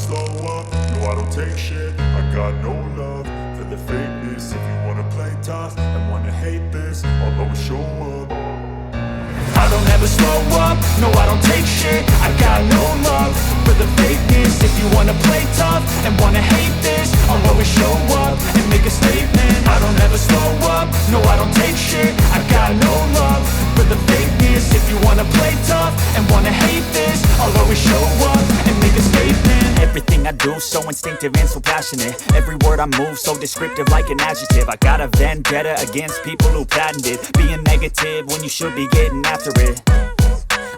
slow up, no I don't take shit. I got no love for the fakeness. If you wanna play tough and wanna hate this, I'll always show up. I don't ever slow up, no I don't take shit. I got no love for the fakeness. If you wanna play tough and wanna hate this, I'll always show up and make a statement. I don't ever slow up, no I don't take shit. I got no love for the fakeness. If you wanna play tough and wanna hate this, I'll always show up and make a statement. Everything I do so instinctive and so passionate. Every word I move so descriptive like an adjective. I got a vendetta against people who patented being negative when you should be getting after it.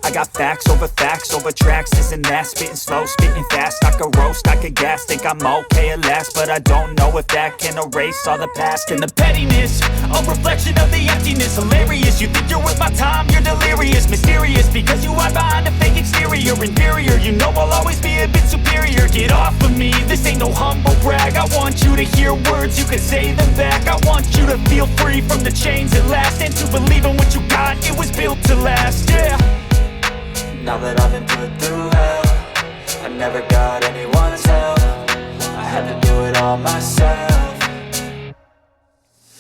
I got facts over tracks, this and that. Spitting slow, spitting fast. I could roast, I could gas. Think I'm okay at last, but I don't know if that can erase all the past. And the pettiness, a reflection of the emptiness. Hilarious, you think you're worth my time, you're delirious. Mysterious, because you hide behind a fake exterior. Inferior, you know I'll always be a bit superior. Get off of me, this ain't no humble brag. I want you to hear words, you can say them back. I want you to feel free from the chains at last, and to believe in what you got, it was built to last, yeah. Now that I've been put through hell, I never got anyone's help. I had to do it all myself.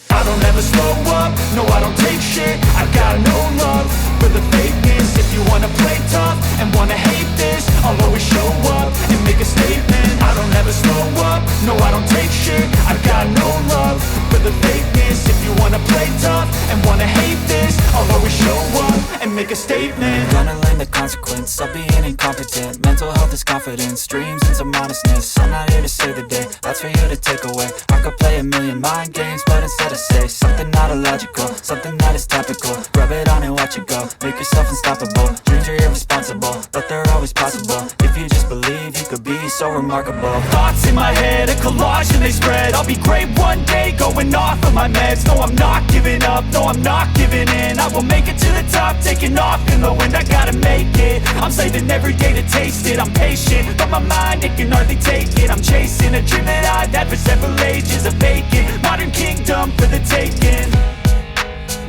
I don't ever slow up, no I don't take shit. I got no love for the fakeness. If you wanna play tough and wanna hate this, I'll always show up and make a statement. I don't ever slow up, no I don't take shit. I got no love for the fakeness. If you wanna play tough and wanna hate this, I'll always show up and make a statement. Gonna learn the consequence of being incompetent. Mental health is confidence, dreams and some honestness. I'm not here to save the day, that's for you to take away. I could play a million mind games, but instead I say something not illogical, something that is topical. Rub it on and watch it go, make yourself unstoppable. Dreams are irresponsible, but they're always possible. If you just believe, you could be so remarkable. Thoughts in my head, a collage and they spread. I'll be great one day, going off of my meds. No I'm not giving up, no I'm not giving in. I will make it to the top, taking off in the wind. I gotta make it, I'm saving every day to taste it. I'm patient, but my mind, it can hardly take it. I'm chasing a dream that I've had for several ages. A vacant, modern kingdom for the taking.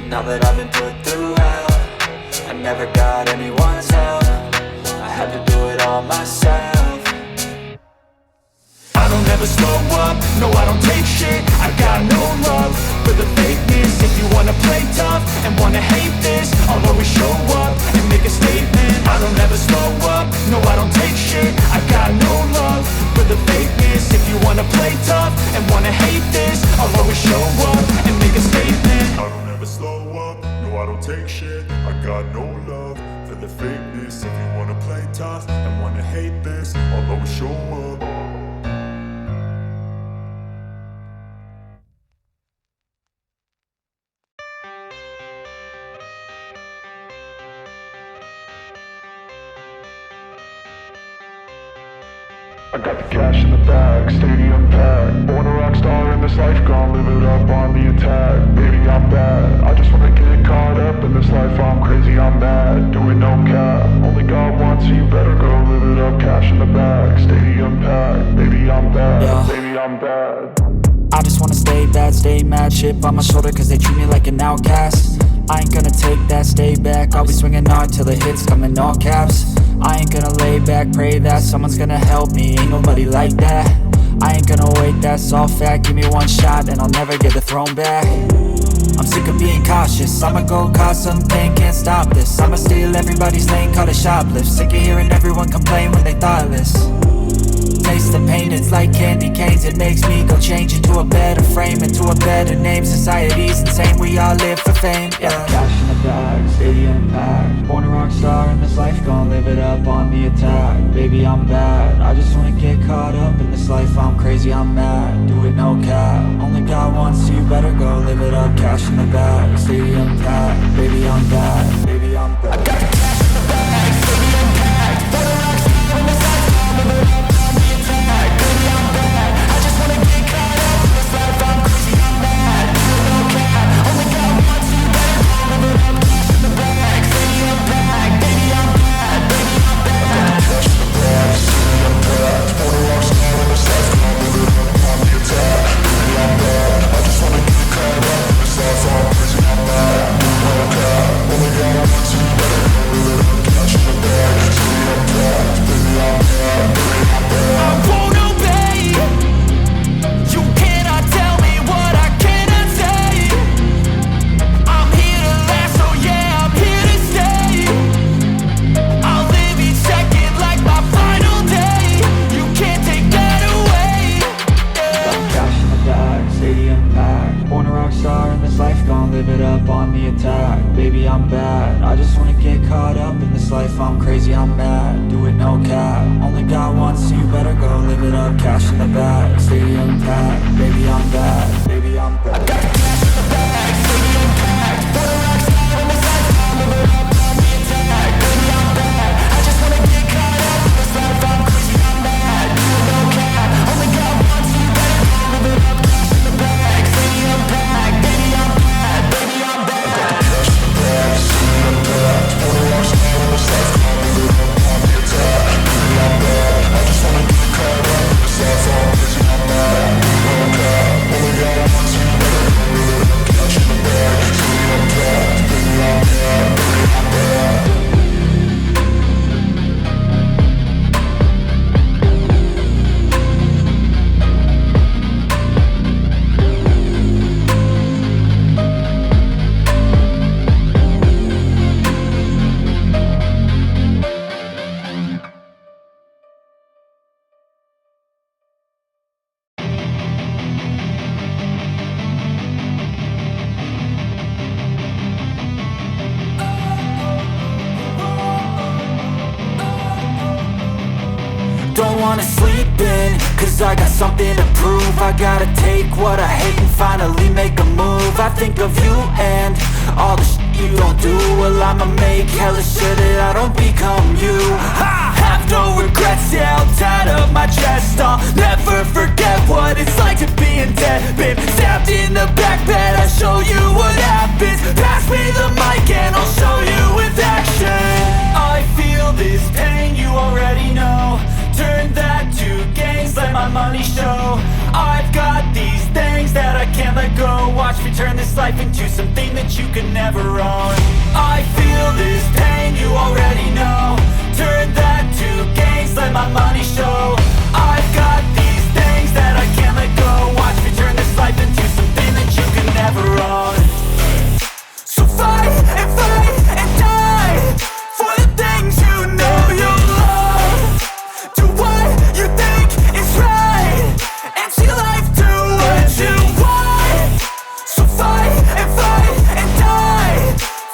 Now that I've been put through hell, I never got anyone's help. I had to do it all myself. I don't ever slow up, no I don't take shit. I got no love for the fakeness. If you wanna play tough and wanna hate this, I'll always show up and make a statement. I don't ever slow up, no I don't take shit. I got no love for the fakeness. If you wanna play tough and wanna hate this, I'll always show up and make a statement. I don't ever slow up, no I don't take shit. I got no love for the fakeness. If you wanna play tough and wanna hate this, I'll always show up. I got the cash in the bag, stadium packed. Born a rock star in this life, gon' live it up on the attack. Baby, I'm bad, I just wanna get caught up in this life. I'm crazy, I'm mad, doing no cap. Only God wants you, better go live it up. Cash in the bag, stadium packed. Baby, I'm bad, yeah. Baby, I'm bad. I just wanna stay bad, stay mad. Chip on my shoulder cause they treat me like an outcast. I ain't gonna take that, stay back. I'll be swinging hard till the hits come in all caps. I ain't gonna lay back, pray that someone's gonna help me. Ain't nobody like that. I ain't gonna wait, that's all fact. Give me one shot and I'll never get the throne back. I'm sick of being cautious, I'ma go cause something, can't stop this. I'ma steal everybody's lane, call it shoplift. Sick of hearing everyone complain when they thoughtless. Taste the pain, it's like candy canes. It makes me go change into a better frame, into a better name. Society's insane, we all live for fame, yeah. Cash in the bag, stadium packed. Born a rock star in this life, gon' live it up on the attack. Baby, I'm bad, I just wanna get caught up in this life. I'm crazy, I'm mad, do it no cap. Only God wants you, better go live it up. Cash in the bag, stadium packed. Baby, I'm bad, baby, I'm bad. I got the cash in the bag, stadium packed. Born a rock star in this life, gon' live it up. Only God I'm crazy, I'm mad, do it no cap. Only got one, so you better go live it up. Cash in the bag, stadium packed. Baby, I'm bad, baby, I'm bad. I got the cash in the bag, stadium packed. For the rock star on the side, live it up on the attack. Baby, I'm bad, I just wanna get caught up in this life. I'm crazy, I'm mad, do it no cap. Only got one, so you better go live it up. Cash in the bag, stadium packed. Baby, I'm bad, baby, I'm bad. I got the cash in the bag, stadium packed. For the rock star on the side, live it up on the attack. Baby, I'm bad, I just wanna get caught up in this life. I'm crazy, I'm mad, do it no cap. Only got one, so you better go live it up. Cash in the bag, stadium packed. Baby, I'm bad, baby, I'm bad. Don't wanna sleep in, cause I got something to prove. I gotta take what I hate and finally make a move. I think of you and all the shit you don't do. Well, I'ma make hella sure that I don't become you. I have no regrets, yeah, I'll tie up my chest. I'll never forget what it's like to be in debt. Been stabbed in the back bed, I'll show you what happens. Pass me the mic and I'll show you with action. I feel this pain, you already know. Turn that to gains, let my money show. I've got these things that I can't let go. Watch me turn this life into something that you can never own. I feel this pain, you already know. Turn that to gains, let my money show. I've got these things that I can't let go. Watch me turn this life into something that you can never own. So fight and die for the things you know you love. Do what you think is right, and see life do what you want. So fight and die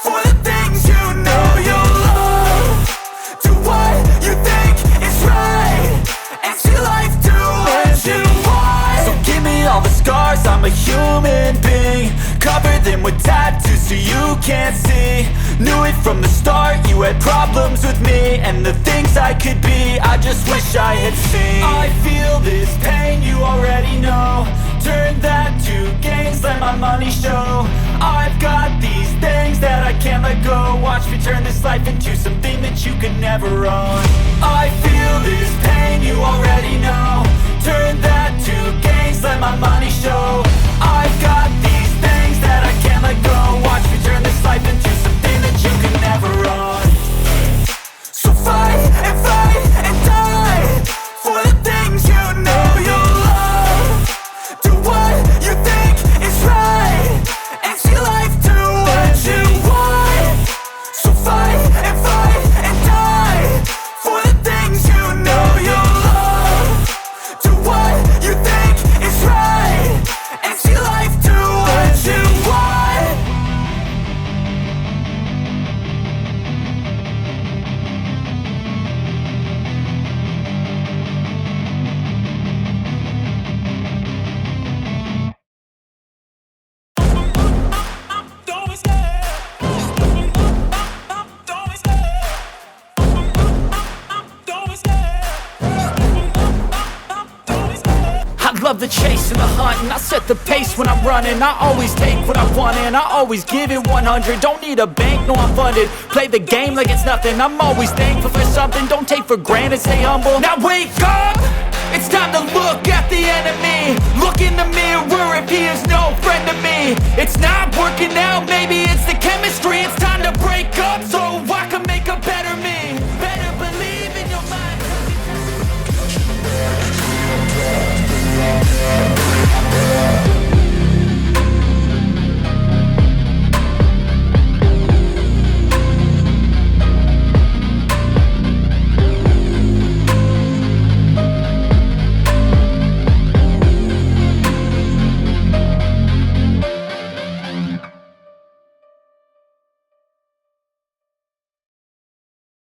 for the things you know you love. Do what you think is right, and see life do what you want. So give me all the scars, I'm a human being. Cover them with tattoos so you can't see. Knew it from the start, you had problems with me and the things I could be, I just wish I had seen. I feel this pain, you already know. Turn that to gains, let my money show. I've got these things that I can't let go. Watch me turn this life into something that you can never own. I feel this pain, you already know. Turn that to gains, let my money show. I've got these things that I can't let go. Watch me turn this life into something that you can never own. So fight and die for the things you know you love. Do what you think is right, and see life do what you want. So fight and die for the things you know you love. Do what you think is right, and see life do what you want. Love the chase and the hunt, and I set the pace when I'm running. I always take what I want and I always give it 100. Don't need a bank, no I'm funded. Play the game like it's nothing. I'm always thankful for something. Don't take for granted, stay humble. Now wake up! It's time to look at the enemy. Look in the mirror if he is no friend to me. It's not working out, maybe it's the chemistry. It's